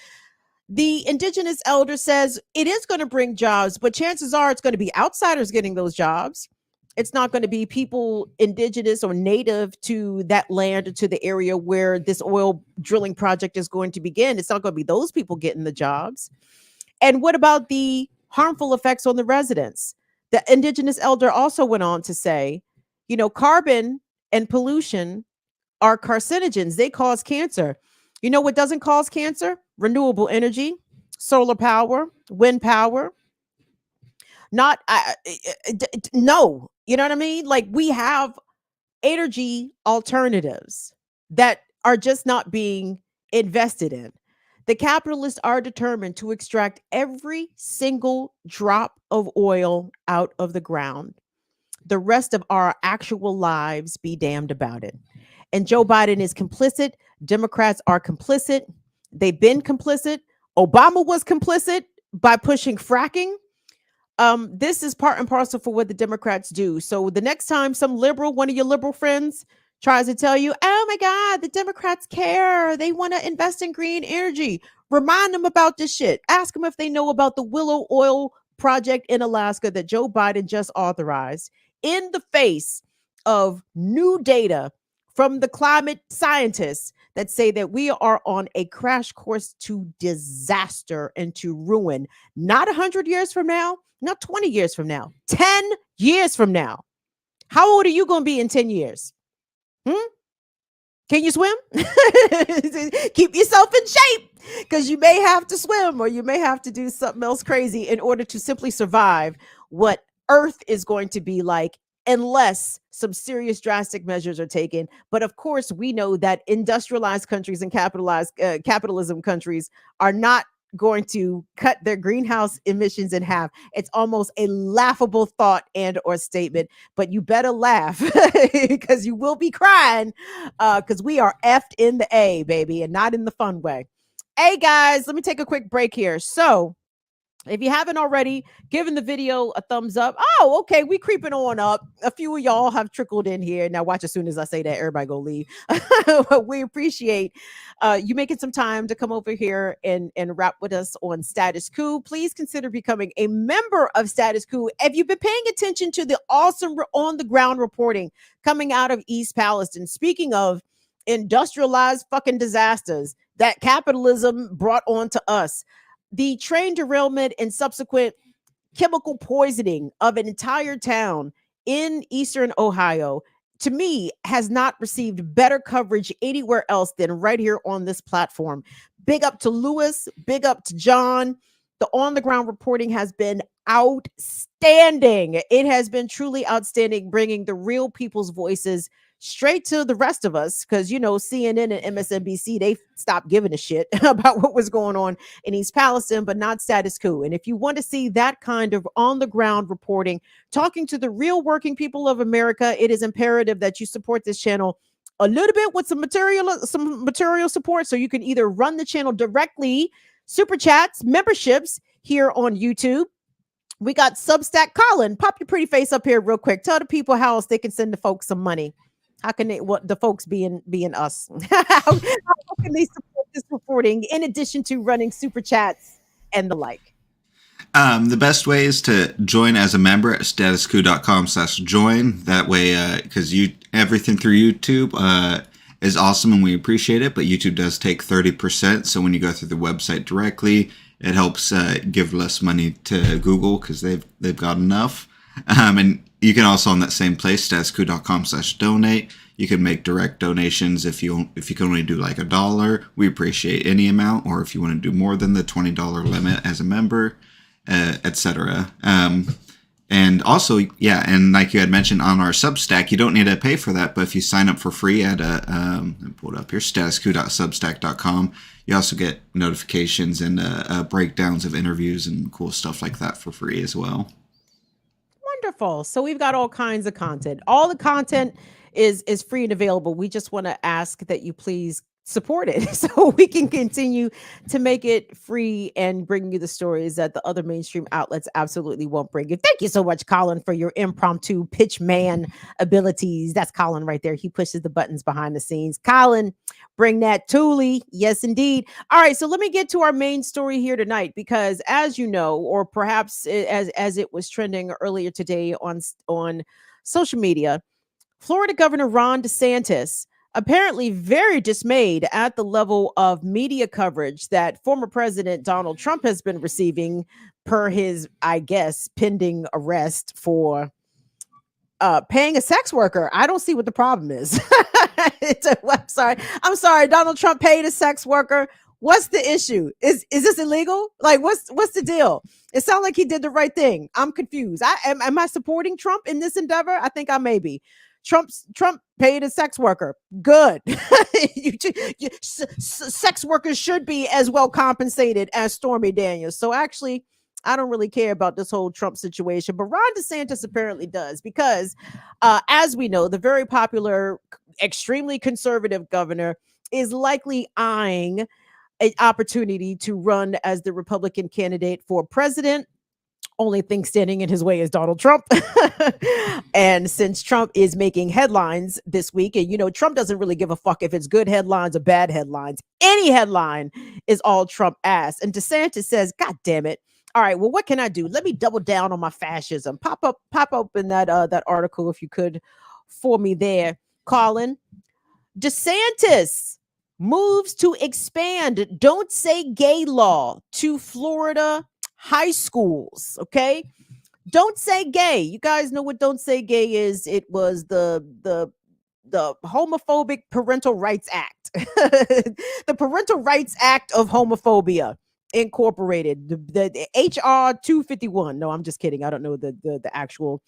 The indigenous elder says it is going to bring jobs, but chances are it's going to be outsiders getting those jobs. It's not going to be people indigenous or native to that land or to the area where this oil drilling project is going to begin. It's not going to be those people getting the jobs. And what about the harmful effects on the residents? The indigenous elder also went on to say, you know, carbon and pollution are carcinogens. They cause cancer. You know what doesn't cause cancer? Renewable energy, solar power, wind power. No, you know what I mean? Like, we have energy alternatives that are just not being invested in. The capitalists are determined to extract every single drop of oil out of the ground. The rest of our actual lives be damned about it. And Joe Biden is complicit. Democrats are complicit. They've been complicit. Obama was complicit by pushing fracking. This is part and parcel for what the Democrats do. So the next time some liberal, one of your liberal friends, tries to tell you, oh my God, the Democrats care, they want to invest in green energy, remind them about this shit. Ask them if they know about the Willow Oil project in Alaska that Joe Biden just authorized in the face of new data from the climate scientists that say that we are on a crash course to disaster and to ruin, not 100 years from now, not 20 years from now, 10 years from now. How old are you going to be in 10 years? Can you swim? Keep yourself in shape, because you may have to swim or you may have to do something else crazy in order to simply survive what Earth is going to be like, unless some serious drastic measures are taken. But of course, we know that industrialized countries and capitalism countries are not going to cut their greenhouse emissions in half. It's almost a laughable thought and or statement, but you better laugh because you will be crying, because we are effed in the A, baby, and not in the fun way. Hey guys, let me take a quick break here. So if you haven't already, given the video a thumbs up. Oh, okay, we creeping on up. A few of y'all have trickled in here. Now watch, as soon as I say that, everybody go leave. We appreciate you making some time to come over here and rap with us on Status Coup. Please consider becoming a member of Status Coup. If you've been paying attention to the awesome on-the-ground reporting coming out of East Palestine, speaking of industrialized fucking disasters that capitalism brought on to us, the train derailment and subsequent chemical poisoning of an entire town in Eastern Ohio, to me, has not received better coverage anywhere else than right here on this platform. Big up to Lewis, big up to John. The on-the-ground reporting has been outstanding. It has been truly outstanding, bringing the real people's voices straight to the rest of us, because, you know, CNN and MSNBC, they stopped giving a shit about what was going on in East Palestine, but not Status Coup. And if you want to see that kind of on-the-ground reporting, talking to the real working people of America, it is imperative that you support this channel a little bit with some material support, so you can either run the channel directly, super chats, memberships here on YouTube, We got Substack. Colin, pop your pretty face up here real quick. Tell the people how else they can send the folks some money. How can they, what the folks being us? how can they support this reporting in addition to running super chats and the like? The best way is to join as a member at statuscoup.com/join. That way, because everything through YouTube is awesome and we appreciate it, but YouTube does take 30%. So when you go through the website directly, it helps give less money to Google because they've got enough. And you can also, on that same place, statuscoup.com/donate. You can make direct donations if you can only do like $1. We appreciate any amount, or if you want to do more than the $20 limit as a member, etc. And also, yeah, and like you had mentioned on our Substack, you don't need to pay for that, but if you sign up for free at pull it up here, statuscoup.substack.com, you also get notifications and breakdowns of interviews and cool stuff like that for free as well. Wonderful. So we've got all kinds of content. All the content is free and available. We just want to ask that you please support it so we can continue to make it free and bring you the stories that the other mainstream outlets absolutely won't bring you. Thank you so much, Colin, for your impromptu pitch man abilities. That's Colin right there. He pushes the buttons behind the scenes. Colin, bring that Thule. Yes, indeed. All right, so let me get to our main story here tonight, because as you know, or perhaps as it was trending earlier today on social media, Florida Governor Ron DeSantis apparently very dismayed at the level of media coverage that former President Donald Trump has been receiving per his, I guess, pending arrest for paying a sex worker. I don't see what the problem is. I'm sorry. Donald Trump paid a sex worker. What's the issue? Is this illegal? Like, what's the deal? It sounds like he did the right thing. I'm confused. Am I supporting Trump in this endeavor? I think I may be. Trump paid a sex worker. Good. Sex workers should be as well compensated as Stormy Daniels. So actually, I don't really care about this whole Trump situation, but Ron DeSantis apparently does, because as we know, the very popular, extremely conservative governor is likely eyeing an opportunity to run as the Republican candidate for president. Only thing standing in his way is Donald Trump. And since Trump is making headlines this week, and you know, Trump doesn't really give a fuck if it's good headlines or bad headlines. Any headline is all Trump asks. And DeSantis says, God damn it. All right, well, what can I do? Let me double down on my fascism. Pop open that article if you could for me there, Colin. DeSantis moves to expand Don't Say Gay law to Florida high schools. Okay, Don't Say Gay. You guys know what Don't Say Gay is. It was the homophobic Parental Rights Act, the Parental Rights Act of homophobia incorporated, the HR 251. No, I'm just kidding. I don't know the actual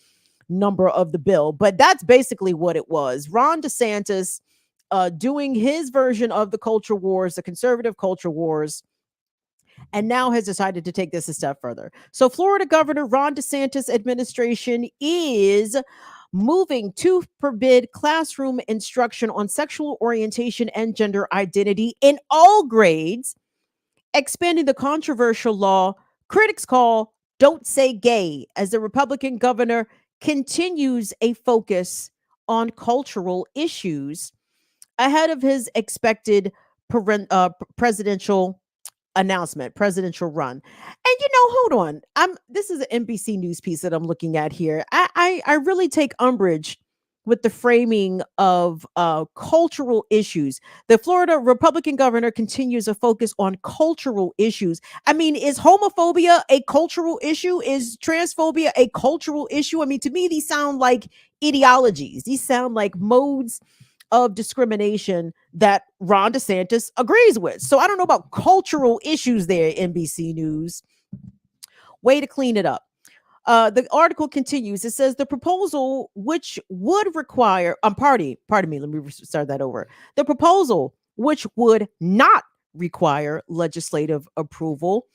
number of the bill, but that's basically what it was. Ron DeSantis doing his version of the culture wars, the conservative culture wars, and now has decided to take this a step further. So Florida Governor Ron DeSantis administration is moving to forbid classroom instruction on sexual orientation and gender identity in all grades, expanding the controversial law critics call Don't Say Gay, as the Republican governor continues a focus on cultural issues ahead of his expected presidential run. And you know, hold on. This is an NBC News piece that I'm looking at here. I really take umbrage with the framing of cultural issues. The Florida Republican governor continues a focus on cultural issues. I mean, is homophobia a cultural issue? Is transphobia a cultural issue? I mean, to me, these sound like ideologies. These sound like modes of discrimination that Ron DeSantis agrees with. So I don't know about cultural issues there, NBC News. Way to clean it up. The article continues. It says the proposal, which would require, pardon me, let me start that over. The proposal, which would not require legislative approval,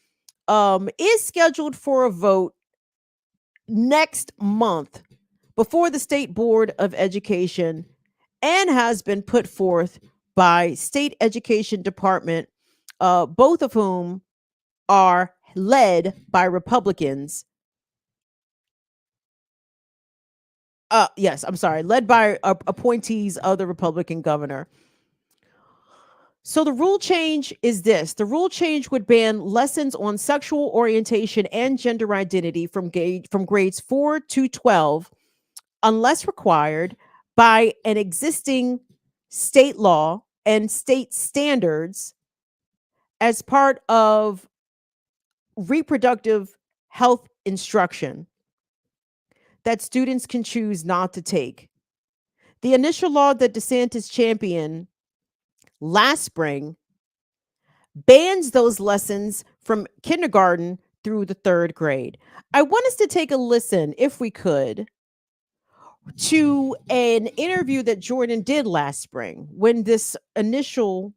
is scheduled for a vote next month before the State Board of Education, and has been put forth by State Education Department, both of whom are led by Republicans Yes, I'm sorry, led by appointees of the Republican governor. So the rule change is this. The rule change would ban lessons on sexual orientation and gender identity from grades 4 to 12 unless required by an existing state law and state standards as part of reproductive health instruction that students can choose not to take. The initial law that DeSantis championed last spring bans those lessons from kindergarten through the 3rd grade. I want us to take a listen, if we could, to an interview that Jordan did last spring when this initial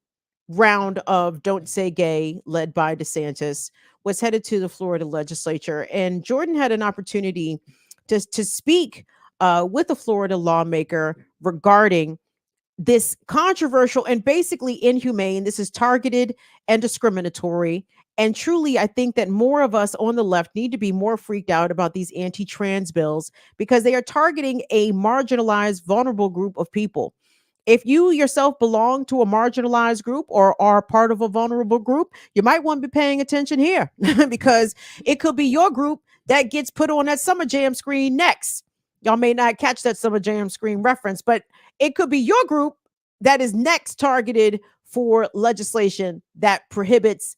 round of Don't Say Gay, led by DeSantis, was headed to the Florida legislature. And Jordan had an opportunity to speak with a Florida lawmaker regarding this controversial and basically inhumane. This is targeted and discriminatory. And truly, I think that more of us on the left need to be more freaked out about these anti-trans bills because they are targeting a marginalized, vulnerable group of people. If you yourself belong to a marginalized group or are part of a vulnerable group, you might want to be paying attention here because it could be your group that gets put on that Summer Jam screen next. Y'all may not catch that Summer Jam screen reference, but it could be your group that is next targeted for legislation that prohibits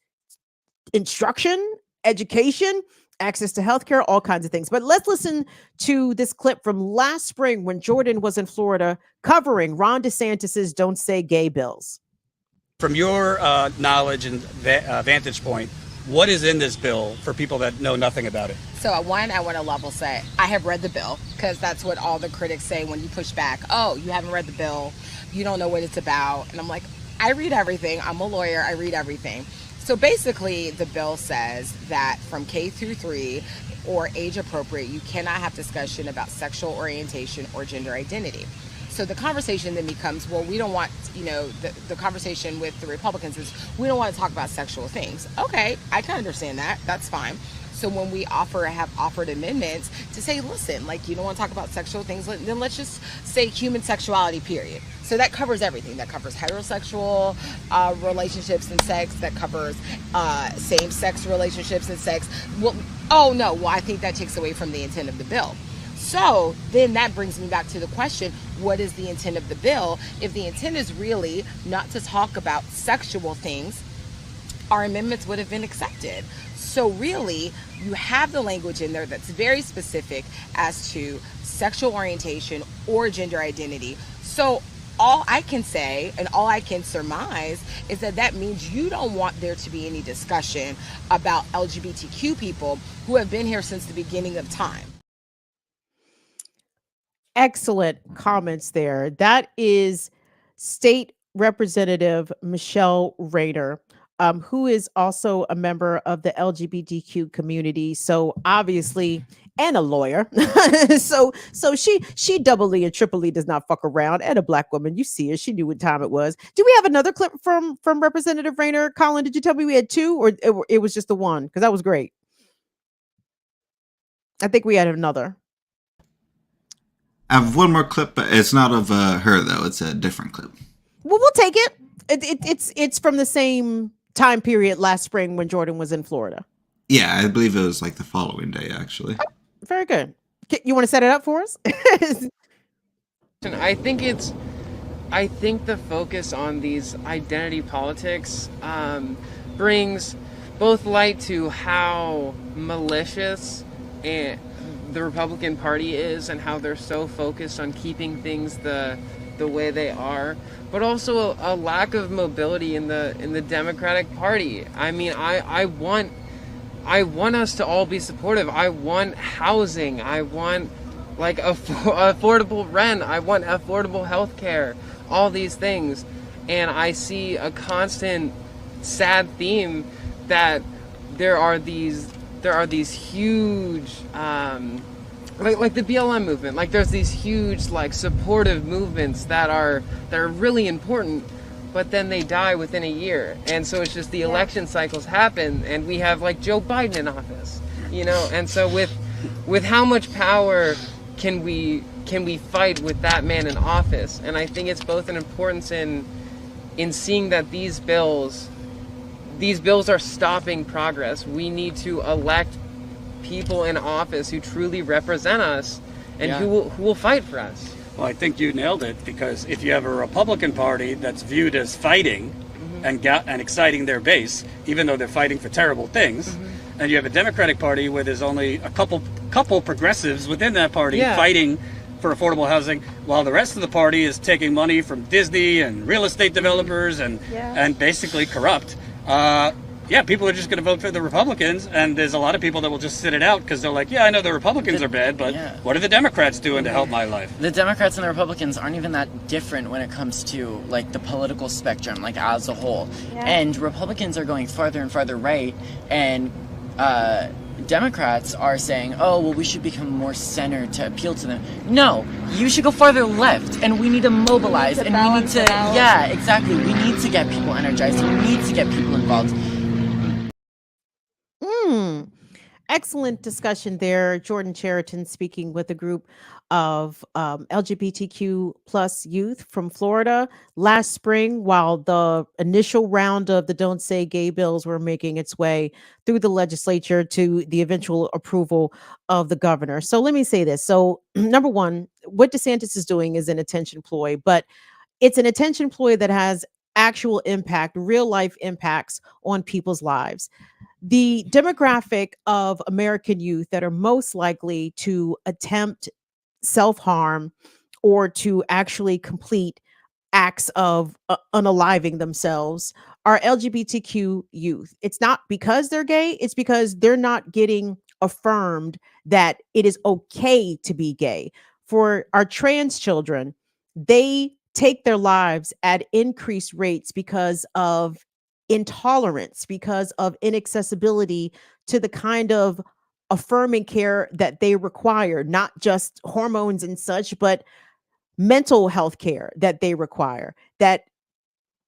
instruction, education, access to healthcare, all kinds of things. But let's listen to this clip from last spring when Jordan was in Florida covering Ron DeSantis's Don't Say Gay bills. From your knowledge and vantage point, what is in this bill for people that know nothing about it? So one, I want to level set. I have read the bill because that's what all the critics say when you push back. Oh, you haven't read the bill. You don't know what it's about. And I'm like, I read everything. I'm a lawyer. I read everything. So basically, the bill says that from K through 3 or age appropriate, you cannot have discussion about sexual orientation or gender identity. So the conversation then becomes, well, we don't want, the conversation with the Republicans is we don't want to talk about sexual things. Okay, I can understand that. That's fine. So when we have offered amendments to say, listen, you don't want to talk about sexual things, then let's just say human sexuality, period. So that covers everything. That covers heterosexual relationships and sex. That covers same-sex relationships and sex. Well, I think that takes away from the intent of the bill. So then that brings me back to the question, what is the intent of the bill? If the intent is really not to talk about sexual things, our amendments would have been accepted. So really, you have the language in there that's very specific as to sexual orientation or gender identity. So all I can say and all I can surmise is that means you don't want there to be any discussion about LGBTQ people who have been here since the beginning of time. Excellent comments there. That is State Representative Michelle Rayner, who is also a member of the LGBTQ community. So obviously, and a lawyer. so she doubly and triply does not fuck around. And a Black woman, you see her. She knew what time it was. Do we have another clip from Representative Rayner? Colin, did you tell me we had 2 or it was just the one? Because that was great. I think we had another. I have one more clip, but it's not of her though. It's a different clip. Well, we'll take it. It's from the same time period last spring when Jordan was in Florida. Yeah, I believe it was the following day, actually. Oh, very good. You want to set it up for us? I think the focus on these identity politics brings both light to how malicious the Republican Party is and how they're so focused on keeping things the way they are, but also a lack of mobility in the Democratic Party. I mean, I want us to all be supportive. I want housing. I want affordable rent. I want affordable health care. All these things, and I see a constant sad theme that there are these huge like the BLM movement, there's these huge supportive movements that are really important, but then they die within a year. And so it's just the election cycles happen and we have Joe Biden in office, and so with how much power can we can we fight with that man in office? And I think it's both an importance in seeing that these bills are stopping progress. We need to elect people in office who truly represent us and who will fight for us. Well, I think you nailed it, because if you have a Republican Party that's viewed as fighting and exciting their base, even though they're fighting for terrible things, and you have a Democratic Party where there's only a couple progressives within that party fighting for affordable housing, while the rest of the party is taking money from Disney and real estate developers and basically corrupt. People are just going to vote for the Republicans, and there's a lot of people that will just sit it out because they're like, I know the Republicans are bad, but what are the Democrats doing to help my life? The Democrats and the Republicans aren't even that different when it comes to like the political spectrum, like as a whole. And Republicans are going farther and farther right, and Democrats are saying, oh, well, we should become more center to appeal to them. No, you should go farther left, and we need to mobilize, and we need to, exactly. We need to get people energized. We need to get people involved. Excellent discussion there. Jordan Cheriton speaking with a group of LGBTQ plus youth from Florida last spring, while the initial round of the Don't Say Gay bills were making its way through the legislature to the eventual approval of the governor. So let me say this. So number one, what DeSantis is doing is an attention ploy, but it's an attention ploy that has actual impact, real life impacts on people's lives. The demographic of American youth that are most likely to attempt self-harm or to actually complete acts of unaliving themselves are LGBTQ youth. It's not because they're gay, it's because they're not getting affirmed that it is okay to be gay. For our trans children, they take their lives at increased rates because of intolerance, because of inaccessibility to the kind of affirming care that they require, not just hormones and such, but mental health care that they require, that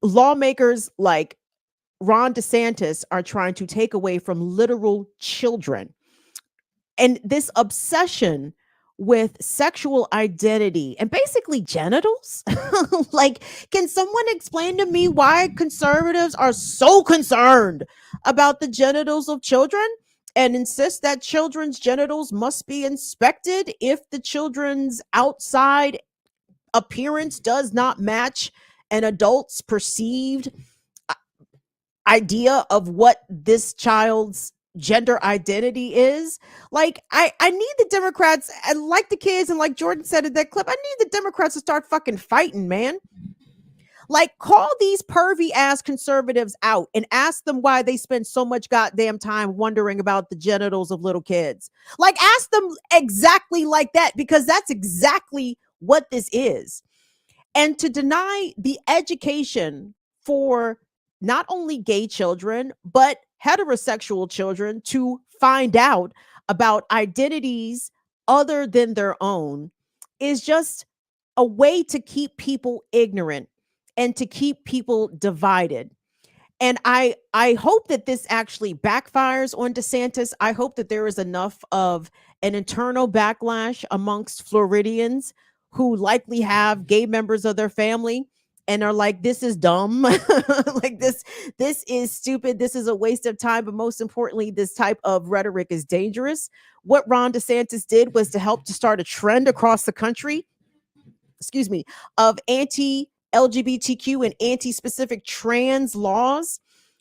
lawmakers like Ron DeSantis are trying to take away from literal children. And this obsession with sexual identity and basically genitals. Like, can someone explain to me why conservatives are so concerned about the genitals of children and insist that children's genitals must be inspected if the children's outside appearance does not match an adult's perceived idea of what this child's gender identity is? Like, I need the Democrats, and like the kids, and like Jordan said in that clip, I need the Democrats to start fucking fighting, man. Like, call these pervy ass conservatives out and ask them why they spend so much goddamn time wondering about the genitals of little kids. Like, ask them exactly like that, because that's exactly what this is. And to deny the education for not only gay children, but heterosexual children to find out about identities other than their own is just a way to keep people ignorant and to keep people divided. And I hope that this actually backfires on DeSantis. I hope that there is enough of an internal backlash amongst Floridians who likely have gay members of their family and are like, this is dumb. Like, this is stupid. This is a waste of time. But most importantly, this type of rhetoric is dangerous. What Ron DeSantis did was to help to start a trend across the country, of anti-LGBTQ and anti-specific trans laws,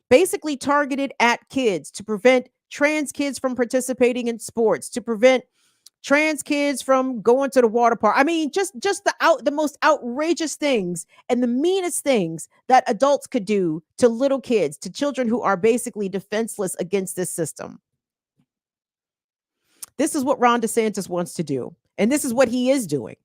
basically targeted at kids to prevent trans kids from participating in sports, to prevent trans kids from going to the water park. I mean, just the most outrageous things and the meanest things that adults could do to little kids, to children who are basically defenseless against this system. This is what Ron DeSantis wants to do, and this is what he is doing.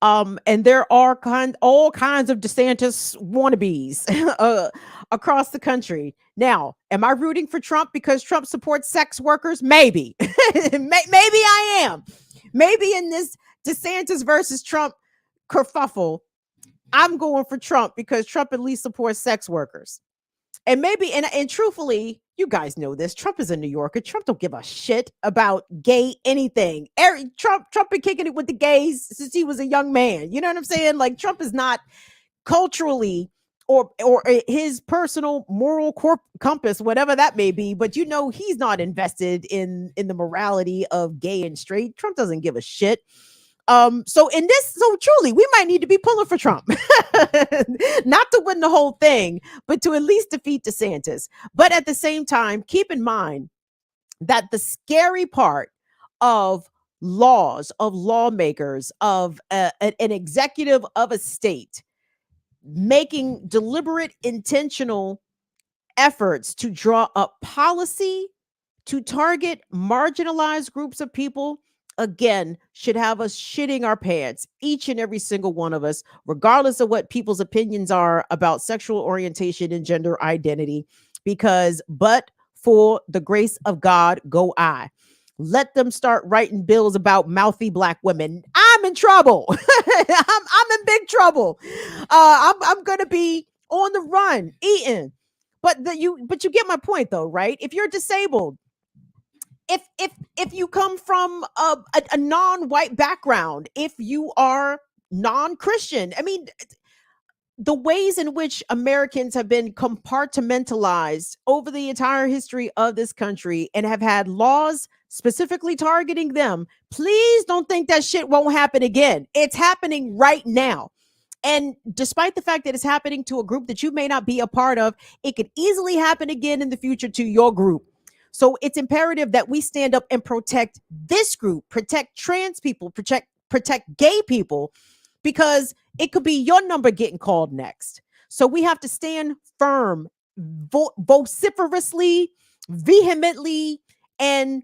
And there are all kinds of DeSantis wannabes across the country. Now, am I rooting for Trump because Trump supports sex workers? Maybe. Maybe I am. Maybe in this DeSantis versus Trump kerfuffle, I'm going for Trump because Trump at least supports sex workers. And maybe, and truthfully, You guys know this. Trump is a New Yorker. Trump don't give a shit about gay anything. Trump been kicking it with the gays since he was a young man. You know what I'm saying? Like, Trump is not culturally or his personal moral compass, whatever that may be, but you know he's not invested in the morality of gay and straight. Trump doesn't give a shit. So truly, we might need to be pulling for Trump, not to win the whole thing, but to at least defeat DeSantis. But at the same time, keep in mind that the scary part of laws, of lawmakers, of an executive of a state making deliberate, intentional efforts to draw up policy to target marginalized groups of people, again, should have us shitting our pants, each and every single one of us, regardless of what people's opinions are about sexual orientation and gender identity, because but for the grace of God go I. Let them start writing bills about mouthy Black women. I'm in trouble. I'm in big trouble. I'm gonna be on the run, eating. But you get my point though, right? If you're disabled, if you come from a non-white background, if you are non-Christian, I mean, the ways in which Americans have been compartmentalized over the entire history of this country and have had laws specifically targeting them, please don't think that shit won't happen again. It's happening right now. And despite the fact that it's happening to a group that you may not be a part of, it could easily happen again in the future to your group. So it's imperative that we stand up and protect this group, protect trans people, protect gay people, because it could be your number getting called next. So we have to stand firm, vociferously, vehemently, and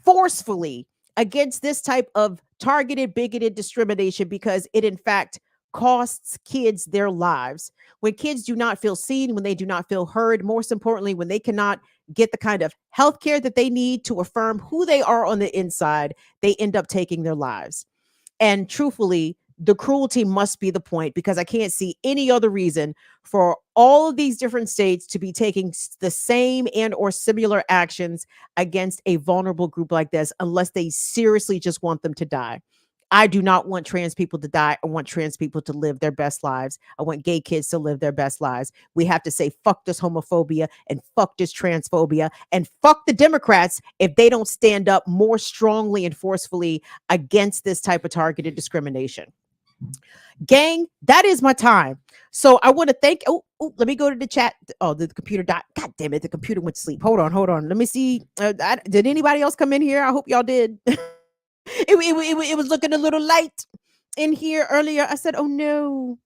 forcefully against this type of targeted, bigoted discrimination, because it in fact costs kids their lives. When kids do not feel seen, when they do not feel heard, most importantly, when they cannot get the kind of health care that they need to affirm who they are on the inside, they end up taking their lives. And truthfully, the cruelty must be the point, because I can't see any other reason for all of these different states to be taking the same and or similar actions against a vulnerable group like this, unless they seriously just want them to die. I do not want trans people to die. I want trans people to live their best lives. I want gay kids to live their best lives. We have to say, fuck this homophobia and fuck this transphobia and fuck the Democrats if they don't stand up more strongly and forcefully against this type of targeted discrimination. Gang, that is my time. So I want to thank, let me go to the chat. Oh, the computer died. God damn it, the computer went to sleep. Hold on. Let me see. Did anybody else come in here? I hope y'all did. It was looking a little light in here earlier. I said, oh no,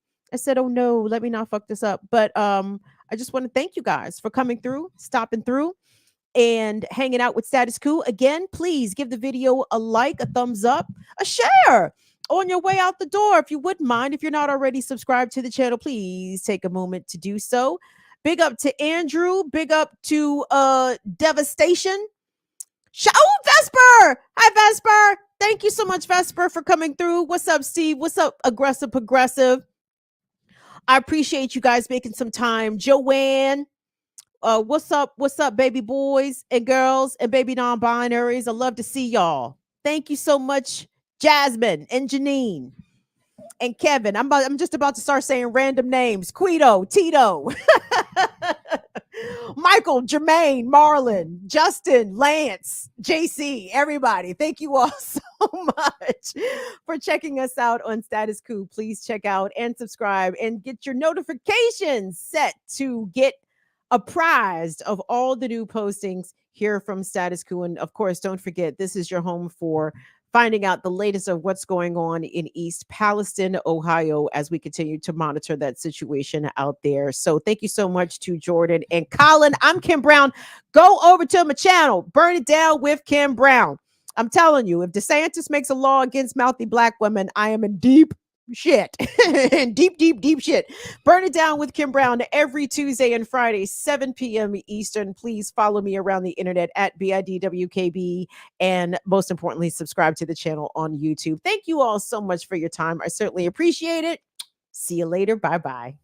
let me not fuck this up. But I just want to thank you guys for coming through, stopping through, and hanging out with Status Coup. Again, please give the video a like, a thumbs up, a share on your way out the door. If you wouldn't mind, if you're not already subscribed to the channel, please take a moment to do so. Big up to Andrew. Big up to Devastation. Oh, Vesper. Hi, Vesper. Thank you so much, Vesper, for coming through. What's up, Steve? What's up, Aggressive Progressive? I appreciate you guys making some time. Joanne, what's up? What's up, baby boys and girls and baby non-binaries? I love to see y'all. Thank you so much, Jasmine and Janine and Kevin. I'm just about to start saying random names. Quito, Tito, Michael, Jermaine, Marlon, Justin, Lance, JC, everybody. Thank you all so much for checking us out on Status Coup. Please check out and subscribe and get your notifications set to get apprised of all the new postings here from Status Coup. And of course, don't forget, this is your home for finding out the latest of what's going on in East Palestine, Ohio, as we continue to monitor that situation out there. So thank you so much to Jordan and Colin. I'm Kim Brown. Go over to my channel, Burn It Down with Kim Brown. I'm telling you, if DeSantis makes a law against mouthy Black women, I am in deep shit. deep shit. Burn It Down with Kim Brown every Tuesday and Friday, 7 p.m. Eastern. Please follow me around the internet at BIDWKB, and most importantly, subscribe to the channel on YouTube. Thank you all so much for your time. I certainly appreciate it. See you later. Bye-bye.